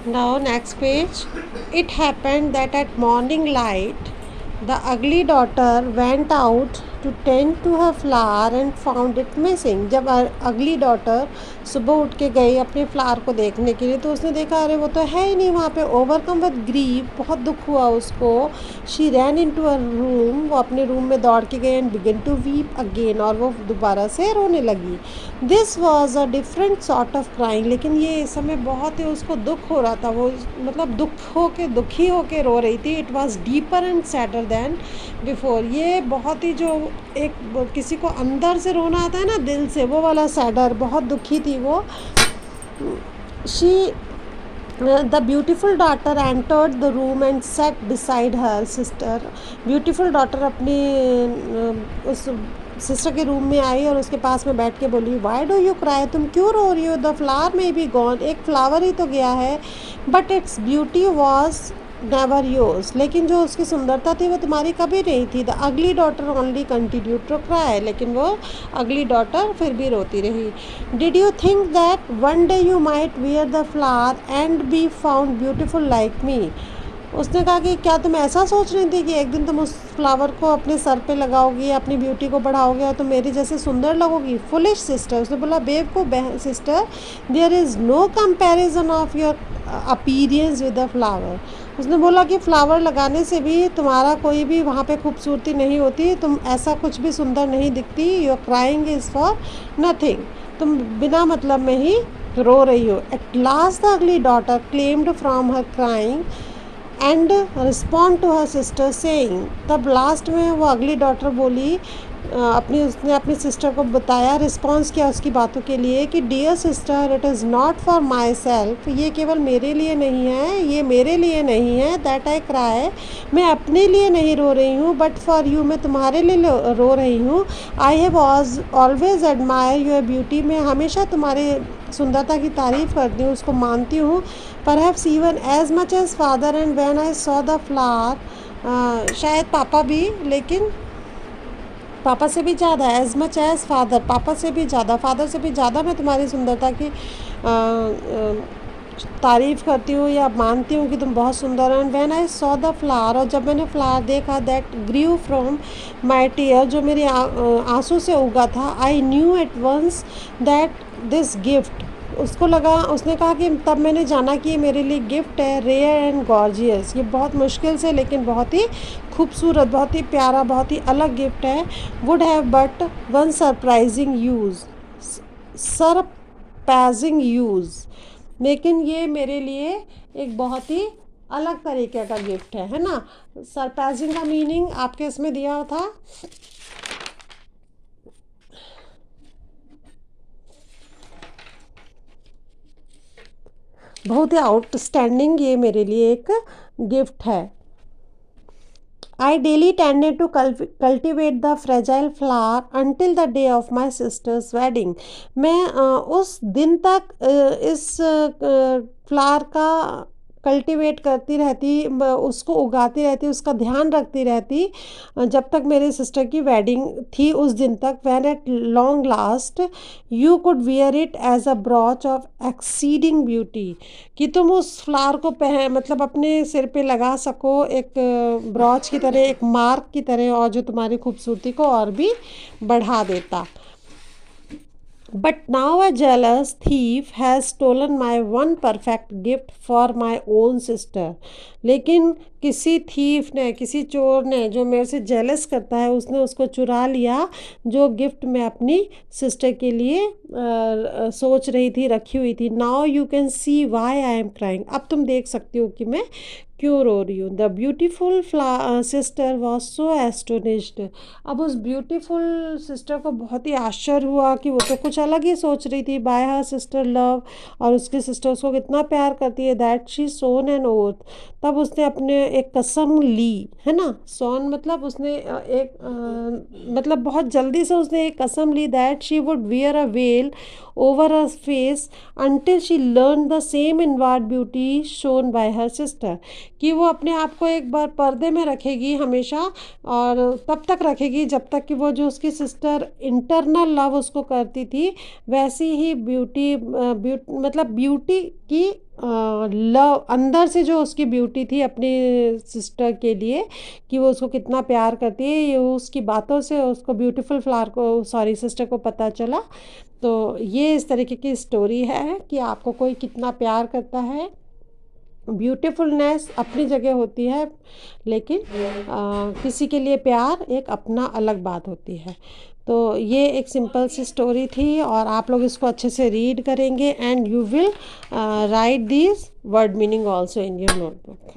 Now, next page. It happened that at morning light, the ugly daughter went out to tend to her flower and found it missing. जब अगली daughter सुबह उठ के गई अपने flower को देखने के लिए तो उसने देखा अरे वो तो है ही नहीं वहाँ पे. ओवरकम विद ग्रीफ, बहुत दुख हुआ उसको. She ran into her room, वो अपने रूम में दौड़ के गई and began to weep again, और वो दोबारा से रोने लगी. This was a different sort of crying, लेकिन ये इस समय बहुत ही उसको दुख हो रहा था. वो मतलब दुखी होके रो रही थी. It was deeper and sadder than before. ये बहुत ही जो एक किसी को अंदर से रोना आता है ना, दिल से, वो वाला सैडर. बहुत दुखी थी वो. She the beautiful daughter entered the room and set beside her sister. Beautiful daughter अपनी उस सिस्टर के रूम में आई और उसके पास में बैठ के बोली, वाई डू यू क्राई, तुम क्यों रो रही हो. द फ्लावर में बी गॉन, एक फ्लावर ही तो गया है. But its beauty was never yours, लेकिन जो उसकी सुंदरता थी वो तुम्हारी कभी नहीं थी. The ugly daughter only continue to cry, लेकिन वो अगली डॉटर फिर भी रोती रही. Did you think that one day you might wear the flower and be found beautiful like me. उसने कहा कि क्या तुम ऐसा सोच रही थी कि एक दिन तुम उस फ्लावर को अपने सर पे लगाओगी, अपनी ब्यूटी को बढ़ाओगे और तुम मेरी जैसे सुंदर लगोगी. फुलिश सिस्टर, उसने बोला बेवकूफ़ sister, there is no comparison of your appearance with the flower. उसने बोला कि फ्लावर लगाने से भी तुम्हारा कोई भी वहाँ पे खूबसूरती नहीं होती, तुम ऐसा कुछ भी सुंदर नहीं दिखती. Your crying is for nothing, तुम बिना मतलब में ही रो रही हो. At last the ugly daughter claimed from her crying and respond to her sister saying. तब लास्ट में वो अगली डॉटर बोली, उसने अपनी सिस्टर को बताया, रिस्पॉन्स किया उसकी बातों के लिए कि dear sister, it is not for myself, ये केवल मेरे लिए नहीं है, ये मेरे लिए नहीं है. दैट आई क्राई, मैं अपने लिए नहीं रो रही हूँ, बट फॉर यू, मैं तुम्हारे लिए रो रही हूँ. I have always admire your beauty, मैं हमेशा तुम्हारे सुंदरता की तारीफ़ करती हूँ, उसको मानती हूँ. Perhaps even as much as father, and when I saw the flower, शायद पापा भी, लेकिन पापा से भी ज़्यादा. एज मच एज फादर, पापा से भी ज़्यादा, फादर से भी ज़्यादा मैं तुम्हारी सुंदरता की तारीफ़ करती हूँ या मानती हूँ कि तुम बहुत सुंदर हो. And when I saw the flower, और जब मैंने फ्लावर देखा, that grew from my tear, जो मेरे आंसू से उगा था. I knew at once that this gift, उसको लगा, उसने कहा कि तब मैंने जाना कि ये मेरे लिए गिफ्ट है. रेयर एंड गॉर्जियस, ये बहुत मुश्किल से लेकिन बहुत ही खूबसूरत, बहुत ही प्यारा, बहुत ही अलग गिफ्ट है. Would have but one surprising use, surprising use, लेकिन ये मेरे लिए एक बहुत ही अलग तरीके का गिफ्ट है ना. सरप्राइजिंग का मीनिंग आपके इसमें दिया था. बहुत ही आउटस्टैंडिंग ये मेरे लिए एक गिफ्ट है. I daily tended to cultivate the fragile flower until the day of my sister's wedding. मैं उस दिन तक इस फ्लावर का कल्टीवेट करती रहती, उसको उगाती रहती, उसका ध्यान रखती रहती, जब तक मेरी सिस्टर की वेडिंग थी उस दिन तक. When at long last you could wear it as a brooch of exceeding beauty, कि तुम उस फ्लावर को मतलब अपने सिर पे लगा सको एक ब्रॉच की तरह, एक मार्क की तरह, और जो तुम्हारी खूबसूरती को और भी बढ़ा देता. But now a jealous thief has stolen my one perfect gift for my own sister. लेकिन किसी थीफ ने, किसी चोर ने जो मेरे से जेलस करता है, उसने उसको चुरा लिया जो गिफ्ट मैं अपनी सिस्टर के लिए सोच रही थी, रखी हुई थी. Now you can see why I am crying, अब तुम देख सकती हो कि मैं क्यों रो रही हूँ. The beautiful sister was so astonished. अब उस ब्यूटीफुल सिस्टर को बहुत ही आश्चर्य हुआ कि वो तो कुछ अलग ही सोच रही थी. बाय हर सिस्टर लव, और उसकी सिस्टर उसको कितना प्यार करती है. That she swore an oath, तब उसने अपने एक कसम ली, है ना. सोन मतलब उसने मतलब बहुत जल्दी से उसने एक कसम ली. That she would wear a veil over her face until she learned the same inward beauty shown by her sister. कि वो अपने आप को एक बार पर्दे में रखेगी हमेशा, और तब तक रखेगी जब तक कि वो जो उसकी सिस्टर इंटरनल लव उसको करती थी, वैसी ही मतलब ब्यूटी की लव अंदर से जो उसकी ब्यूटी थी अपनी सिस्टर के लिए, कि वो उसको कितना प्यार करती है, ये उसकी बातों से उसको ब्यूटीफुल फ्लावर को, सॉरी, सिस्टर को पता चला। तो ये इस तरीके की स्टोरी है कि आपको कोई कितना प्यार करता है। ब्यूटीफुलनेस अपनी जगह होती है, लेकिन किसी के लिए प्यार एक अपना अलग बात होती है। तो ये एक सिंपल सी स्टोरी थी, और आप लोग इसको अच्छे से रीड करेंगे and you will write this word meaning also in your notebook.